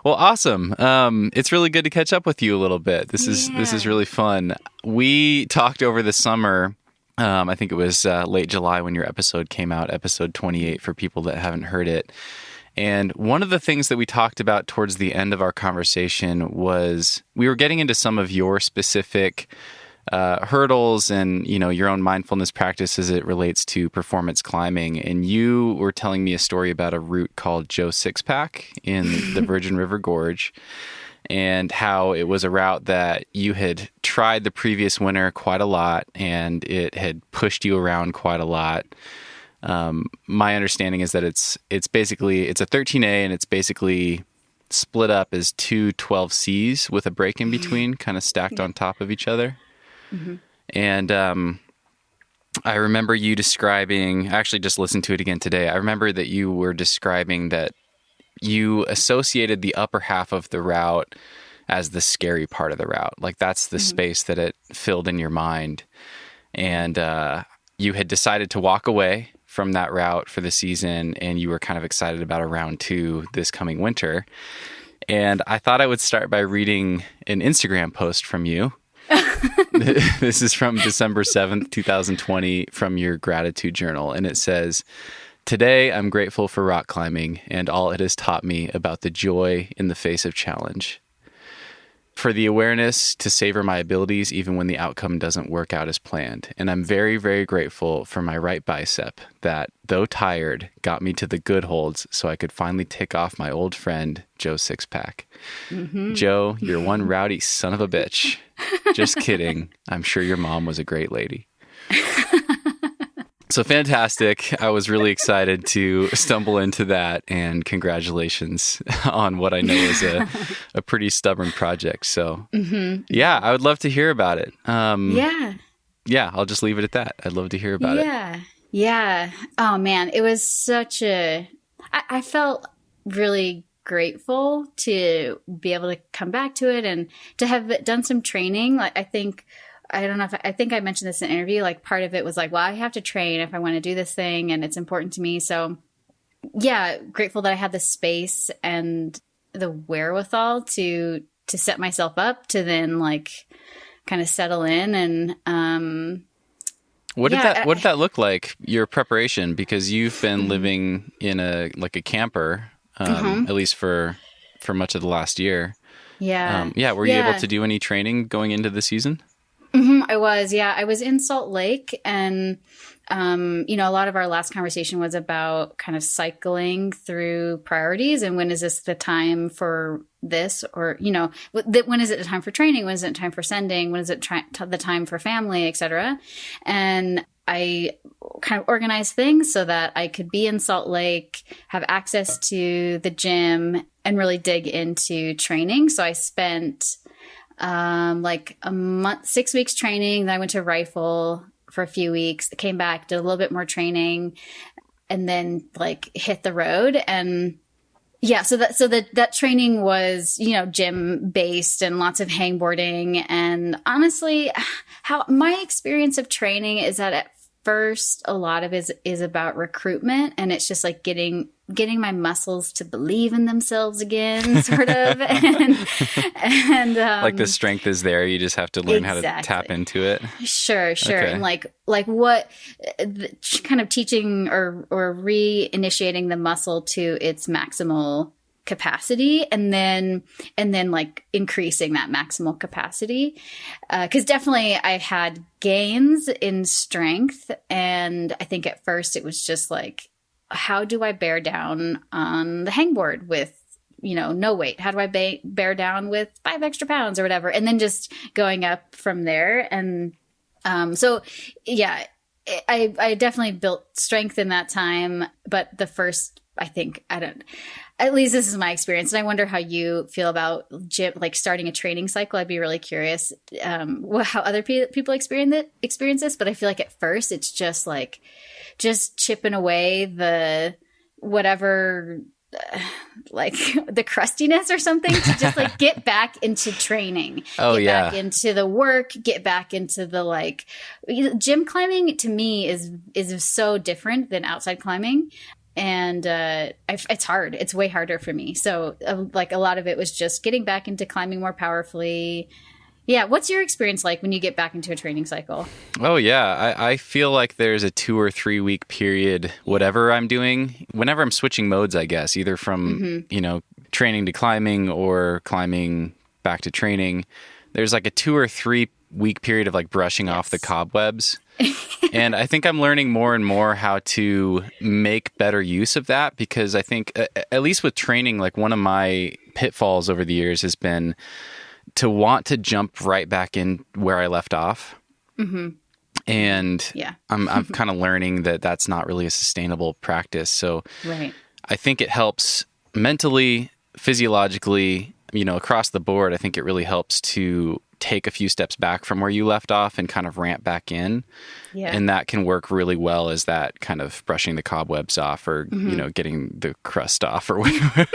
Well, awesome. It's really good to catch up with you a little bit. This is really fun. We talked over the summer. I think it was late July when your episode came out, episode 28 for people that haven't heard it. And one of the things that we talked about towards the end of our conversation was we were getting into some of your specific hurdles and, your own mindfulness practice as it relates to performance climbing. And you were telling me a story about a route called Joe SixPack in the Virgin River Gorge, and how it was a route that you had tried the previous winter quite a lot, and it had pushed you around quite a lot. My understanding is that it's a 13A, and it's basically split up as two 12Cs with a break in between, kind of stacked on top of each other. Mm-hmm. And I remember you describing, I actually just listened to it again today. I remember that you were describing that you associated the upper half of the route as the scary part of the route. Like that's the space that it filled in your mind. And you had decided to walk away from that route for the season, and you were kind of excited about a round 2 this coming winter. And I thought I would start by reading an Instagram post from you. This is from December 7th, 2020, from your gratitude journal. And it says, "Today, I'm grateful for rock climbing and all it has taught me about the joy in the face of challenge. For the awareness to savor my abilities even when the outcome doesn't work out as planned. And I'm very, very grateful for my right bicep that, though tired, got me to the good holds so I could finally tick off my old friend, Joe SixPack. Mm-hmm. Joe, you're one rowdy son of a bitch. Just kidding. I'm sure your mom was a great lady." So fantastic. I was really excited to stumble into that, and congratulations on what I know is a pretty stubborn project. So yeah, I would love to hear about it. Yeah, I'll just leave it at that. I'd love to hear about it. Yeah. Oh man, it was I felt really grateful to be able to come back to it and to have done some training. Like I think I mentioned this in an interview, like part of it was like, well, I have to train if I want to do this thing and it's important to me. So yeah, grateful that I had the space and the wherewithal to set myself up to then like kind of settle in. And, what did that look like, your preparation? Because you've been living in a camper, at least for much of the last year. Yeah. Were you able to do any training going into the season? I was. I was in Salt Lake, and, a lot of our last conversation was about kind of cycling through priorities and when is this the time for this, or, when is it the time for training? When is it time for sending? When is it the time for family, et cetera? And I kind of organized things so that I could be in Salt Lake, have access to the gym, and really dig into training. So I spent like a month, 6 weeks training. Then I went to Rifle for a few weeks, came back, did a little bit more training, and then like hit the road. And yeah, so that training was, gym based and lots of hangboarding. And honestly, how my experience of training is that at first, a lot of it is about recruitment, and it's just like getting my muscles to believe in themselves again, sort of. and like the strength is there. You just have to learn how to tap into it. Sure. Okay. And like what kind of teaching or reinitiating the muscle to its maximal capacity, and then like increasing that maximal capacity. 'Cause definitely I had gains in strength. And I think at first it was just like, how do I bear down on the hangboard with, no weight? How do I bear down with 5 extra pounds or whatever? And then just going up from there. And, so yeah, I definitely built strength in that time, but the first, I think, at least this is my experience. And I wonder how you feel about gym, like starting a training cycle. I'd be really curious, how other people experience this. But I feel like at first it's just like, chipping away the whatever, like the crustiness or something, to just like get back into training, back into the work, get back into the like gym climbing. To me is so different than outside climbing. It's hard. It's way harder for me. So like a lot of it was just getting back into climbing more powerfully. Yeah. What's your experience like when you get back into a training cycle? Oh, yeah. I feel like there's a 2 or 3 week period, whatever I'm doing, whenever I'm switching modes, I guess, either from, training to climbing or climbing back to training. There's like a 2 or 3 week period of like brushing off the cobwebs. And I think I'm learning more and more how to make better use of that, because I think, at least with training, like one of my pitfalls over the years has been to want to jump right back in where I left off. Mm-hmm. And I'm kind of learning that that's not really a sustainable practice. So I think it helps mentally, physiologically, across the board. I think it really helps to take a few steps back from where you left off and kind of ramp back in. Yeah. And that can work really well as that kind of brushing the cobwebs off, or, getting the crust off, or whatever,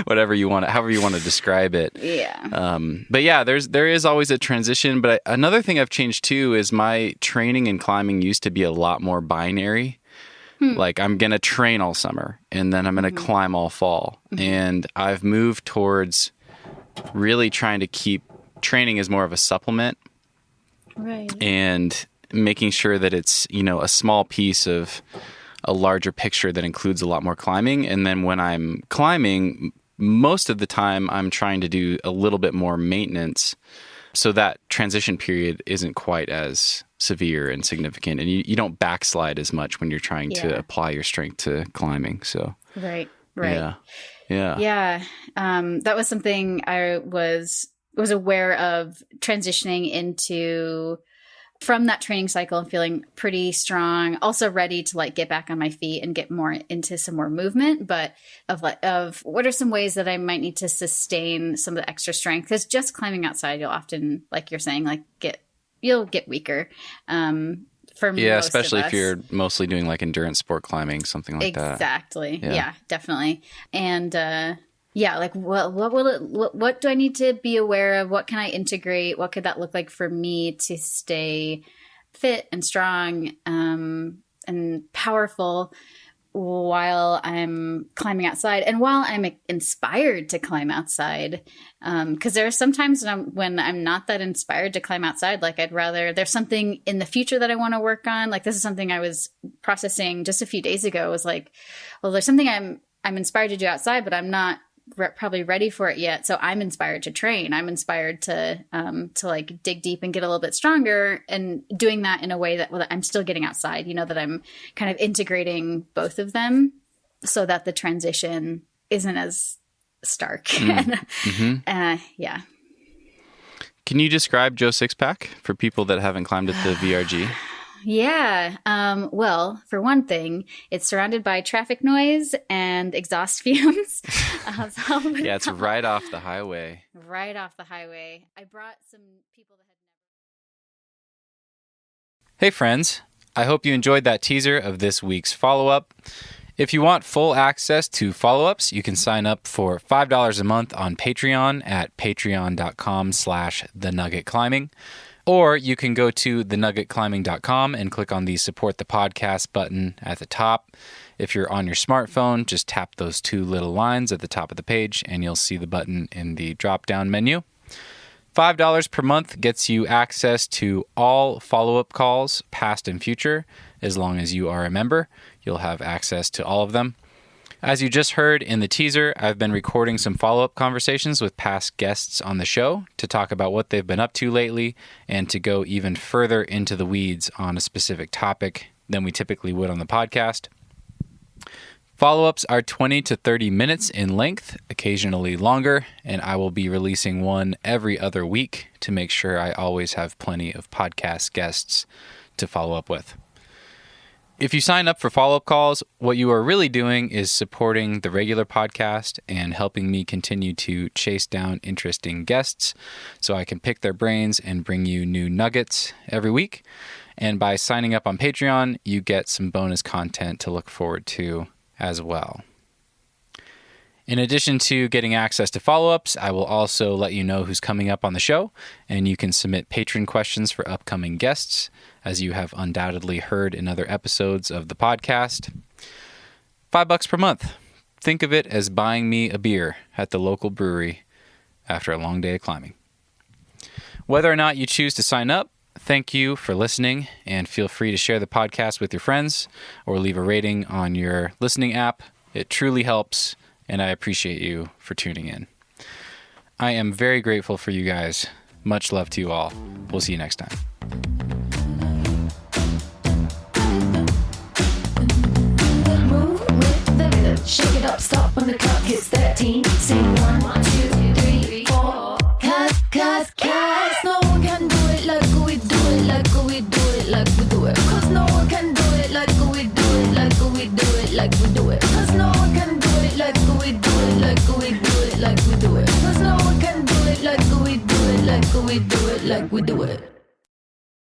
whatever you want, however you want to describe it. Yeah. But yeah, there is always a transition. But another thing I've changed too is my training and climbing used to be a lot more binary. Like I'm going to train all summer and then I'm going to climb all fall. And I've moved towards really trying to keep training as more of a supplement. Right. And making sure that it's, a small piece of a larger picture that includes a lot more climbing. And then when I'm climbing, most of the time I'm trying to do a little bit more maintenance, so that transition period isn't quite as severe and significant, and you don't backslide as much when you're trying to apply your strength to climbing. So right. Yeah. That was something I was aware of transitioning into, from that training cycle, and feeling pretty strong, also ready to like get back on my feet and get more into some more movement, but of what are some ways that I might need to sustain some of the extra strength, because just climbing outside, you'll often, like you're saying, like you'll get weaker. For most especially of us. If you're mostly doing like endurance sport climbing, something like that. Exactly. Yeah, definitely. And like what do I need to be aware of? What can I integrate? What could that look like for me to stay fit and strong and powerful while I'm climbing outside, and while I'm inspired to climb outside? Because there are some times when I'm not that inspired to climb outside. Like there's something in the future that I want to work on. Like this is something I was processing just a few days ago. It was like, well, there's something I'm inspired to do outside, but I'm not probably ready for it yet. So I'm inspired to train. I'm inspired to like dig deep and get a little bit stronger, and doing that in a way that I'm still getting outside, that I'm kind of integrating both of them so that the transition isn't as stark. Yeah. Can you describe Joe SixPack for people that haven't climbed at the VRG? Yeah. Well, for one thing, it's surrounded by traffic noise and exhaust fumes. Yeah, it's right off the highway. Right off the highway. I brought some people that had never... Hey, friends. I hope you enjoyed that teaser of this week's follow-up. If you want full access to follow-ups, you can sign up for $5 a month on Patreon at patreon.com/thenuggetclimbing. Or you can go to thenuggetclimbing.com and click on the support the podcast button at the top. If you're on your smartphone, just tap those 2 little lines at the top of the page and you'll see the button in the drop-down menu. $5 per month gets you access to all follow-up calls, past and future. As long as you are a member, you'll have access to all of them. As you just heard in the teaser, I've been recording some follow-up conversations with past guests on the show to talk about what they've been up to lately and to go even further into the weeds on a specific topic than we typically would on the podcast. Follow-ups are 20 to 30 minutes in length, occasionally longer, and I will be releasing one every other week to make sure I always have plenty of podcast guests to follow up with. If you sign up for follow-up calls, what you are really doing is supporting the regular podcast and helping me continue to chase down interesting guests so I can pick their brains and bring you new nuggets every week. And by signing up on Patreon, you get some bonus content to look forward to as well. In addition to getting access to follow-ups, I will also let you know who's coming up on the show, and you can submit patron questions for upcoming guests, as you have undoubtedly heard in other episodes of the podcast. $5 per month. Think of it as buying me a beer at the local brewery after a long day of climbing. Whether or not you choose to sign up, thank you for listening, and feel free to share the podcast with your friends or leave a rating on your listening app. It truly helps, and I appreciate you for tuning in. I am very grateful for you guys. Much love to you all. We'll see you next time. Move with the rhythm. Shake it up, stop when the clock hits 13. Sing 1, 2, 3, 4. Cause no one can do it like we do it, like we do it, like we do it. Cause no one can do it like we do it, like we do it, like we do it. Cause no one can do it like we do it, like we do it, like we do it. Cause no one can do it like we do it, like we do it, like we do it.